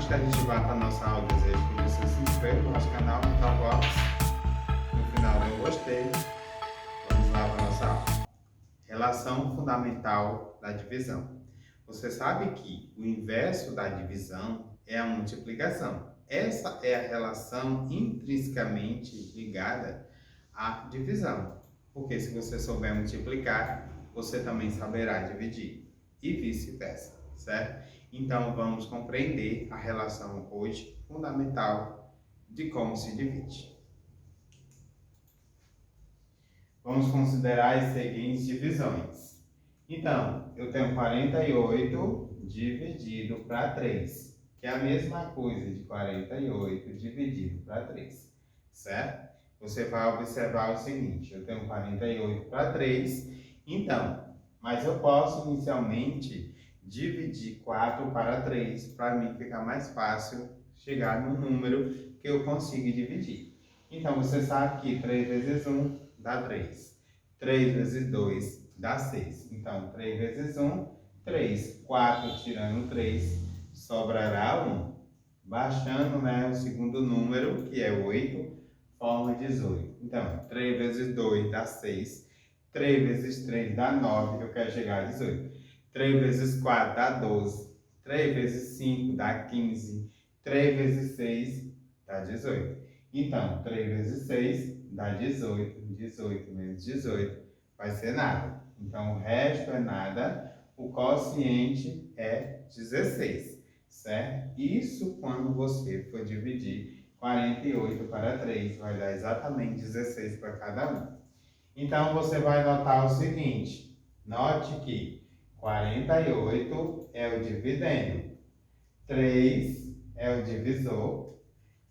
Antes que a gente vá para a nossa aula, desejo que você se inscreva no nosso canal, então box. No final eu gostei. Vamos lá para a nossa aula. Relação fundamental da divisão. Você sabe que o inverso da divisão é a multiplicação. Essa é a relação intrinsecamente ligada à divisão. Porque se você souber multiplicar, você também saberá dividir. E vice-versa, certo? Então, vamos compreender a relação hoje fundamental de como se divide. Vamos considerar as seguintes divisões. Então, eu tenho 48 dividido para 3, que é a mesma coisa de 48 dividido para 3, certo? Você vai observar o seguinte, eu tenho 48 para 3, então, mas eu posso inicialmente dividir 4 para 3, para mim ficar mais fácil chegar no número que eu consigo dividir. Então, você sabe que 3 vezes 1 dá 3. 3 vezes 2 dá 6. Então, 3 vezes 1, 3. 4 tirando 3, sobrará 1. Baixando, o segundo número, que é 8, forma 18. Então, 3 vezes 2 dá 6. 3 vezes 3 dá 9, eu quero chegar a 18. 3 vezes 4 dá 12. 3 vezes 5 dá 15. 3 vezes 6 dá 18. Então, 3 vezes 6 dá 18. 18 menos 18 vai ser nada. Então, o resto é nada. O quociente é 16, certo? Isso quando você for dividir 48 para 3, vai dar exatamente 16 para cada um. Então, você vai notar o seguinte. Note que 48 é o dividendo, 3 é o divisor,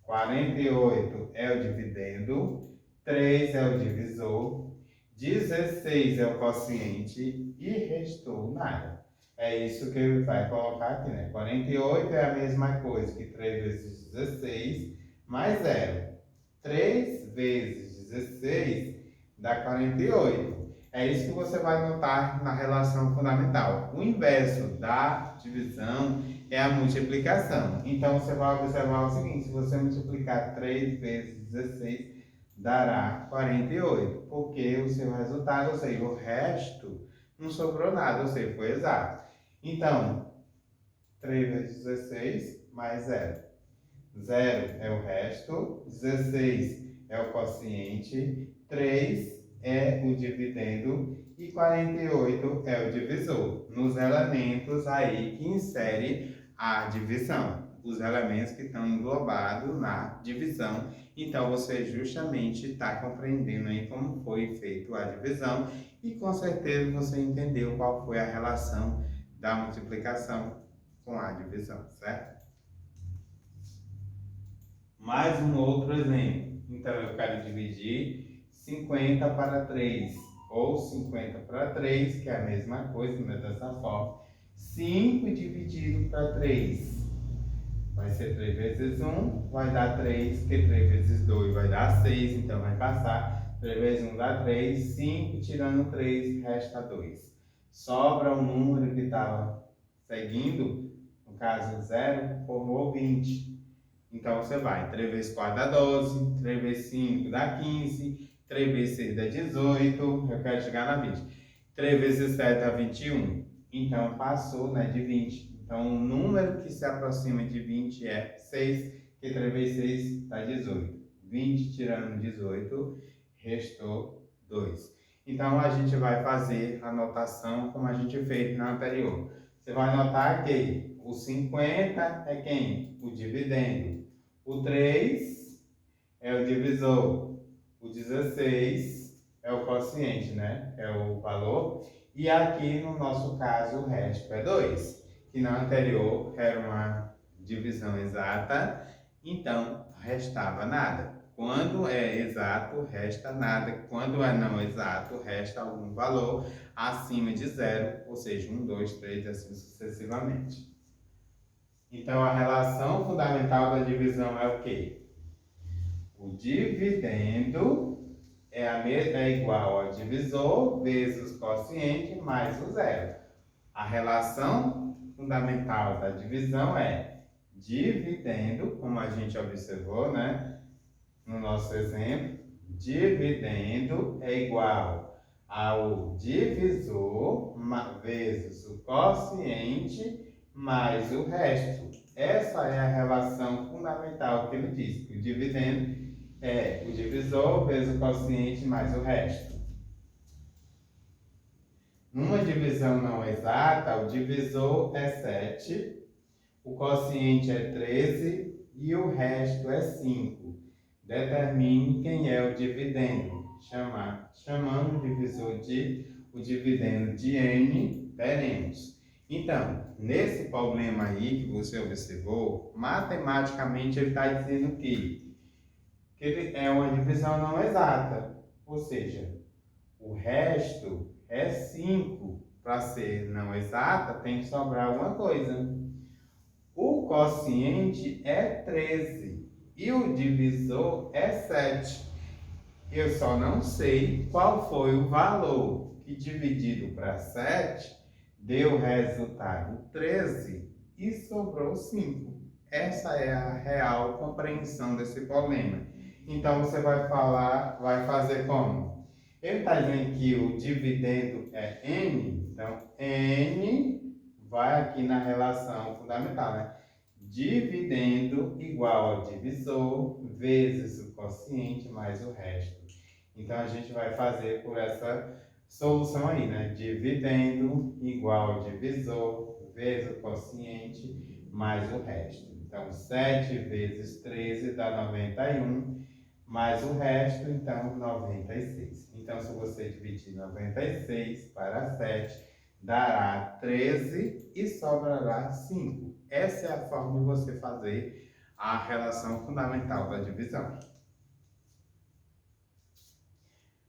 48 é o dividendo, 3 é o divisor, 16 é o quociente e restou nada. É isso que ele vai colocar aqui, 48 é a mesma coisa que 3 vezes 16 mais 0. 3 vezes 16 dá 48. É isso que você vai notar na relação fundamental. O inverso da divisão é a multiplicação. Então, você vai observar o seguinte, se você multiplicar 3 vezes 16, dará 48. Porque o seu resultado, ou seja, o resto, não sobrou nada, ou seja, foi exato. Então, 3 vezes 16 mais 0. 0 é o resto, 16 é o quociente, 3 é o dividendo e 48 é o divisor, nos elementos aí que insere a divisão, os elementos que estão englobados na divisão. Então, você justamente está compreendendo aí como foi feita a divisão e com certeza você entendeu qual foi a relação da multiplicação com a divisão, certo? Mais um outro exemplo. Então, eu quero dividir 50 para 3, ou 50 para 3, que é a mesma coisa, dessa forma. 5 dividido para 3, vai ser 3 vezes 1, vai dar 3, que 3 vezes 2 vai dar 6, então vai passar. 3 vezes 1 dá 3, 5 tirando 3, resta 2. Sobra o número que estava seguindo, no caso 0, formou 20. Então, você vai, 3 vezes 4 dá 12, 3 vezes 5 dá 15, 3 vezes 6 dá 18, eu quero chegar na 20. 3 vezes 7 dá 21, então passou de 20. Então, o número que se aproxima de 20 é 6, que 3 vezes 6 dá 18. 20 tirando 18, restou 2. Então, a gente vai fazer a notação como a gente fez na anterior. Você vai notar que o 50 é quem? O dividendo. O 3 é o divisor. O 16 é o quociente, é o valor. E aqui, no nosso caso, o resto é 2. Que na anterior era uma divisão exata, então restava nada. Quando é exato, resta nada. Quando é não exato, resta algum valor acima de 0, ou seja, 1, 2, 3, assim sucessivamente. Então, a relação fundamental da divisão é o quê? O dividendo é igual ao divisor vezes o quociente mais o 0. A relação fundamental da divisão é dividendo, como a gente observou, né, no nosso exemplo, dividendo é igual ao divisor vezes o quociente mais o resto. Essa é a relação fundamental que ele diz, que o dividendo é o divisor vezes o quociente mais o resto. Numa divisão não exata, o divisor é 7, o quociente é 13 e o resto é 5. Determine quem é o dividendo. Chamando o dividendo de n, teremos. Então, nesse problema aí que você observou, matematicamente ele está dizendo que ele é uma divisão não exata, ou seja, o resto é 5. Para ser não exata, tem que sobrar alguma coisa. O quociente é 13 e o divisor é 7. Eu só não sei qual foi o valor que dividido para 7 deu resultado 13 e sobrou 5. Essa é a real compreensão desse problema. Então você vai fazer como? Ele está dizendo que o dividendo é n, então n vai aqui na relação fundamental, né? Dividendo igual ao divisor vezes o quociente mais o resto. Então a gente vai fazer por essa solução aí, né? Dividendo igual ao divisor vezes o quociente mais o resto. Então 7 vezes 13 dá 91. Mais o resto, então, 96. Então, se você dividir 96 para 7, dará 13 e sobrará 5. Essa é a forma de você fazer a relação fundamental da divisão.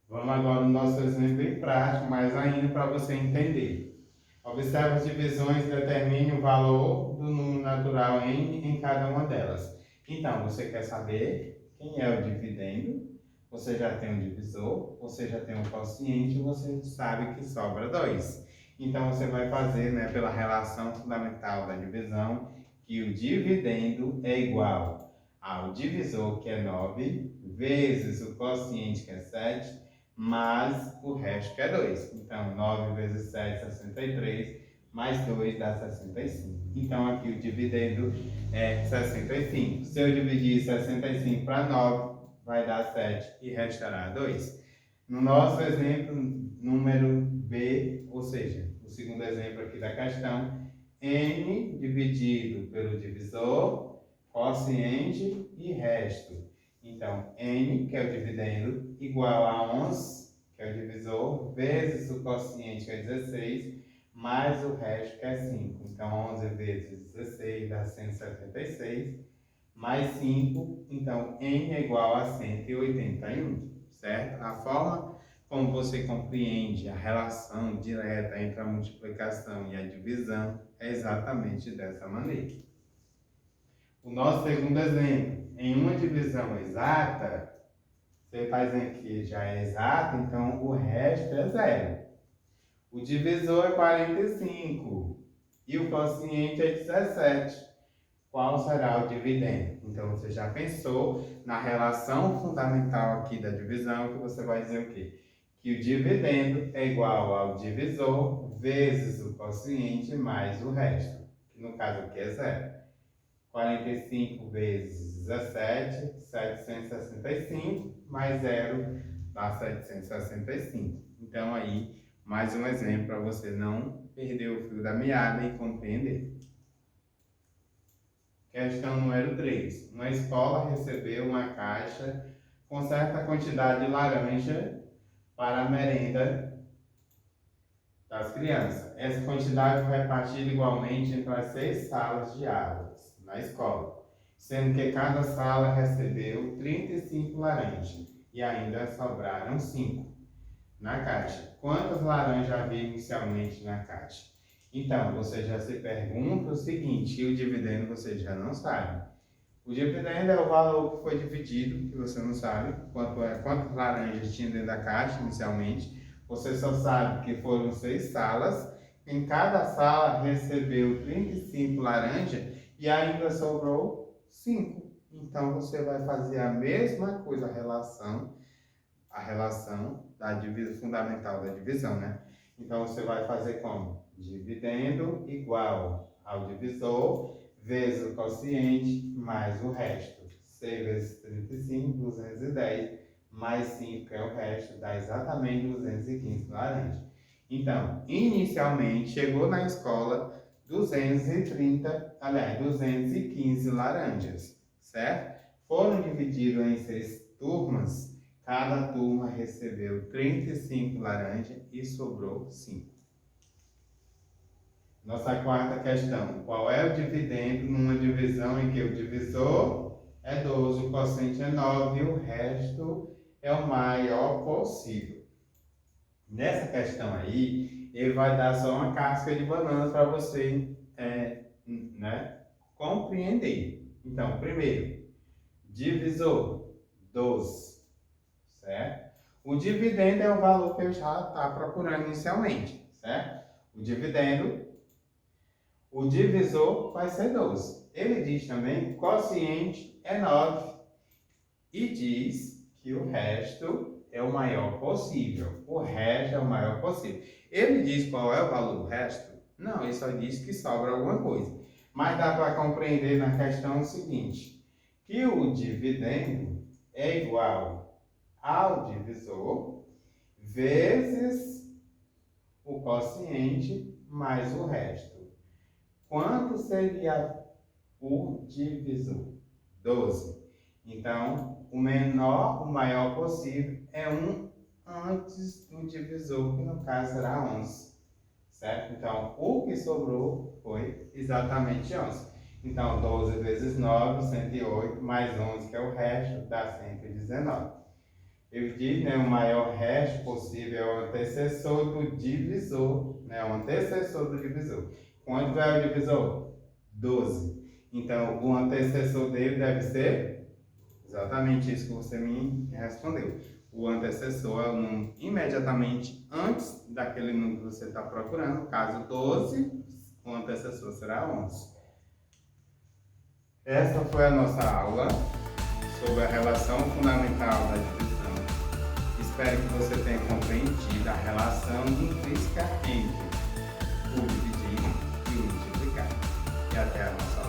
Vamos agora no nosso exemplo em prático, mas ainda para você entender. Observe as divisões e determine o valor do número natural n em cada uma delas. Então, você quer saber quem é o dividendo? Você já tem um divisor, você já tem um quociente, você sabe que sobra 2. Então, você vai fazer, né, pela relação fundamental da divisão, que o dividendo é igual ao divisor, que é 9, vezes o quociente, que é 7, mais o resto, que é 2. Então, 9 vezes 7, 63, mais 2 dá 65. Então, aqui o dividendo é 65. Se eu dividir 65 para 9, vai dar 7 e restará 2. No nosso exemplo, número B, ou seja, o segundo exemplo aqui da questão, n dividido pelo divisor, quociente e resto. Então, n, que é o dividendo, igual a 11, que é o divisor, vezes o quociente, que é 16, mais o resto, que é 5. Então, 11 vezes 16 dá 176, mais 5, então, n é igual a 181, certo? A forma como você compreende a relação direta entre a multiplicação e a divisão é exatamente dessa maneira. O nosso segundo exemplo, em uma divisão exata, você está dizendo que já é exata, então o resto é 0. O divisor é 45 e o quociente é 17. Qual será o dividendo? Então, você já pensou na relação fundamental aqui da divisão, que você vai dizer o quê? Que o dividendo é igual ao divisor vezes o quociente mais o resto, que no caso aqui é 0. 45 vezes 17, 765, mais 0 dá 765. Então, aí, mais um exemplo para você não perder o fio da meada e compreender. Questão número 3. Uma escola recebeu uma caixa com certa quantidade de laranja para a merenda das crianças. Essa quantidade foi repartida igualmente entre as 6 salas de aulas na escola, sendo que cada sala recebeu 35 laranjas e ainda sobraram 5 na caixa. Quantas laranjas havia inicialmente na caixa? Então, você já se pergunta o seguinte, e o dividendo você já não sabe. O dividendo é o valor que foi dividido, que você não sabe quantas laranjas tinha dentro da caixa inicialmente. Você só sabe que foram 6 salas, em cada sala recebeu 35 laranjas e ainda sobrou 5. Então, você vai fazer a mesma coisa, a relação da divisão, fundamental da divisão, né? Então, você vai fazer como? Dividendo igual ao divisor vezes o quociente mais o resto. 6 vezes 35, 210, mais 5 é o resto, dá exatamente 215 laranjas. Então, inicialmente, chegou na escola 215 laranjas, certo? Foram divididos em 6 turmas, cada turma recebeu 35 laranjas e sobrou 5. Nossa quarta questão, qual é o dividendo numa divisão em que o divisor é 12, o quociente é 9 e o resto é o maior possível? Nessa questão aí, ele vai dar só uma casca de banana para você compreender. Então, primeiro, divisor 12, certo? O dividendo é o valor que eu já estava procurando inicialmente, certo? O divisor vai ser 12. Ele diz também que o quociente é 9 e diz que o resto é o maior possível. O resto é o maior possível. Ele diz qual é o valor do resto? Não, ele só diz que sobra alguma coisa. Mas dá para compreender na questão o seguinte, que o dividendo é igual ao divisor vezes o quociente mais o resto. Quanto seria o divisor? 12. Então, o maior possível é 1 antes do divisor, que no caso será 11. Certo? Então, o que sobrou foi exatamente 11. Então, 12 vezes 9, 108, mais 11, que é o resto, dá 119. Eu digo, né, o maior resto possível é o antecessor do divisor, né, o antecessor do divisor. Quanto é o divisor? 12. Então, o antecessor dele deve ser exatamente isso que você me respondeu. O antecessor é o número imediatamente antes daquele número que você está procurando. No caso 12, o antecessor será 11. Essa foi a nossa aula sobre a relação fundamental da divisão. Espero que você tenha compreendido a relação intrínseca entre o dividir e o multiplicar. E até a nossa